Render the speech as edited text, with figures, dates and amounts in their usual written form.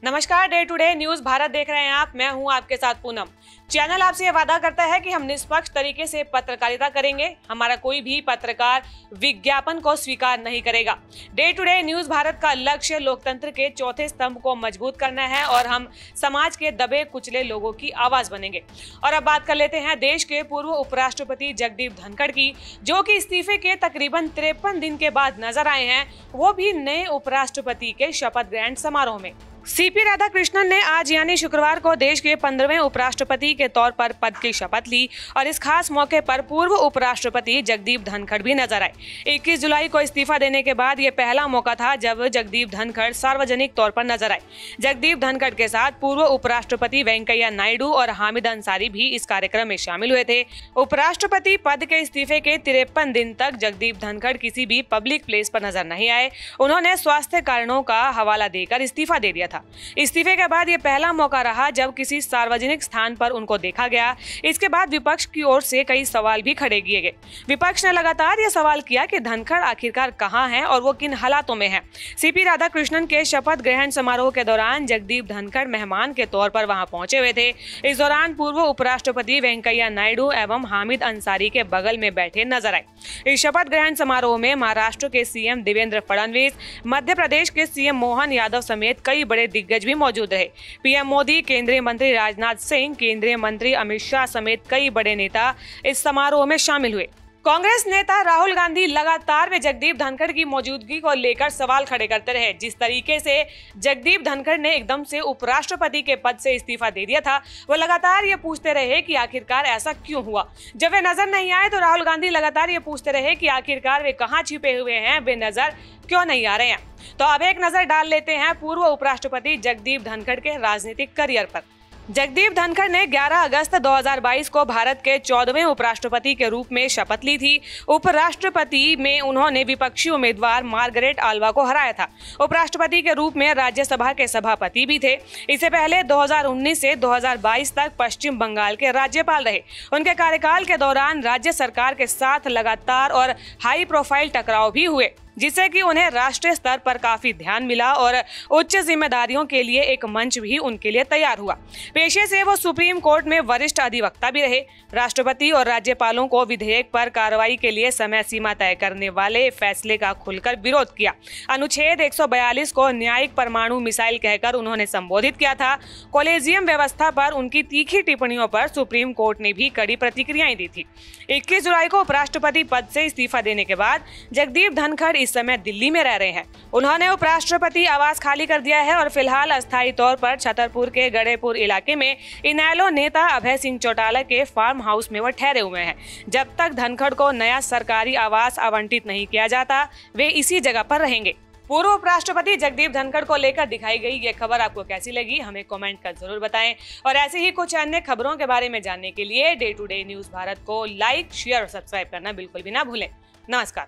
नमस्कार, day to day news Bharat देख रहे हैं आप। मैं हूं आपके साथ पूनम। चैनल आपसे ये वादा करता है कि हम निष्पक्ष तरीके से पत्रकारिता करेंगे। हमारा कोई भी पत्रकार विज्ञापन को स्वीकार नहीं करेगा। Day to day news Bharat का लक्ष्य लोकतंत्र के चौथे स्तंभ को मजबूत करना है और हम समाज के दबे कुचले लोगों की आवाज बनेंगे। और अब बात कर लेते हैं देश के पूर्व उपराष्ट्रपति जगदीप धनखड़ की, जो कि इस्तीफे के तकरीबन 53 दिन के बाद नजर आए हैं, वो भी नए उपराष्ट्रपति के शपथ ग्रहण समारोह में। सीपी राधाकृष्णन ने आज यानी शुक्रवार को देश के 15वें उपराष्ट्रपति के तौर पर पद की शपथ ली और इस खास मौके पर पूर्व उपराष्ट्रपति जगदीप धनखड़ भी नजर आए। 21 जुलाई को इस्तीफा देने के बाद ये पहला मौका था जब जगदीप धनखड़ सार्वजनिक तौर पर नजर आए। जगदीप धनखड़ के साथ पूर्व उपराष्ट्रपति वेंकैया नायडू और हामिद अंसारी भी इस कार्यक्रम में शामिल हुए थे। उपराष्ट्रपति पद के इस्तीफे के 53 दिन तक जगदीप धनखड़ किसी भी पब्लिक प्लेस पर नजर नहीं आए। उन्होंने स्वास्थ्य कारणों का हवाला देकर इस्तीफा दे दिया था। इस्तीफे के बाद यह पहला मौका रहा जब किसी सार्वजनिक स्थान पर उनको देखा गया। इसके बाद विपक्ष की ओर से कई सवाल भी खड़े किए गए। विपक्ष ने लगातार यह सवाल किया कि धनखड़ आखिरकार कहां हैं और वो किन हालातों में हैं। सीपी राधाकृष्णन के शपथ ग्रहण समारोह के दौरान जगदीप धनखड़ मेहमान के तौर पर वहां पहुंचे हुए थे। इस दौरान पूर्व उपराष्ट्रपति वेंकैया नायडू एवं हामिद अंसारी के बगल में बैठे नजर आए। इस शपथ ग्रहण समारोह में महाराष्ट्र के सीएम देवेंद्र फडणवीस, मध्य प्रदेश के सीएम मोहन यादव समेत कई बड़े दिग्गज भी मौजूद रहे। पीएम मोदी, केंद्रीय मंत्री राजनाथ सिंह, केंद्रीय मंत्री अमित शाह समेत कई बड़े नेता इस समारोह में शामिल हुए। कांग्रेस नेता राहुल गांधी लगातार वे जगदीप धनखड़ की मौजूदगी को लेकर सवाल खड़े करते रहे। जिस तरीके से जगदीप धनखड़ ने एकदम से उपराष्ट्रपति के पद से इस्तीफा दे दिया था, वो लगातार ये पूछते रहे कि आखिरकार ऐसा क्यों हुआ। जब वे नजर नहीं आए तो राहुल गांधी लगातार ये पूछते रहे कि आखिरकार वे कहाँ छिपे हुए हैं, वे नजर क्यों नहीं आ रहे हैं। तो अब एक नजर डाल लेते हैं पूर्व उपराष्ट्रपति जगदीप धनखड़ के राजनीतिक करियर पर। जगदीप धनखड़ ने 11 अगस्त 2022 को भारत के 14वें उपराष्ट्रपति के रूप में शपथ ली थी। उपराष्ट्रपति में उन्होंने विपक्षी उम्मीदवार मार्गरेट आल्वा को हराया था। उपराष्ट्रपति के रूप में राज्यसभा के सभापति भी थे। इससे पहले 2019 से 2022 तक पश्चिम बंगाल के राज्यपाल रहे। उनके कार्यकाल के दौरान राज्य सरकार के साथ लगातार और हाई प्रोफाइल टकराव भी हुए, जिससे कि उन्हें राष्ट्रीय स्तर पर काफी ध्यान मिला और उच्च जिम्मेदारियों के लिए एक मंच भी उनके लिए तैयार हुआ। पेशे से वो सुप्रीम कोर्ट में वरिष्ठ अधिवक्ता भी रहे। राष्ट्रपति और राज्यपालों को विधेयक पर कार्रवाई के लिए समय सीमा तय करने वाले फैसले का खुलकर विरोध किया। अनुच्छेद 142 को न्यायिक परमाणु मिसाइल कहकर उन्होंने संबोधित किया था। कॉलेजियम व्यवस्था पर उनकी तीखी टिप्पणियों पर सुप्रीम कोर्ट ने भी कड़ी प्रतिक्रियाएं दी थी। 21 जुलाई को उपराष्ट्रपति पद से इस्तीफा देने के बाद जगदीप धनखड़ इस समय दिल्ली में रह रहे हैं। उन्होंने उपराष्ट्रपति आवास खाली कर दिया है और फिलहाल अस्थायी तौर पर छतरपुर के गढ़ेपुर इलाके में इनेलो नेता अभय सिंह चौटाला के फार्म हाउस में वो ठहरे हुए हैं। जब तक धनखड़ को नया सरकारी आवास आवंटित नहीं किया जाता, वे इसी जगह पर रहेंगे। पूर्व उपराष्ट्रपति जगदीप धनखड़ को लेकर दिखाई गई ये खबर आपको कैसी लगी, हमें कमेंट कर जरूर बताएं। और ऐसे ही कुछ अन्य खबरों के बारे में जानने के लिए day to day news Bharat को लाइक, शेयर और सब्सक्राइब करना बिल्कुल भी ना भूलें। नमस्कार।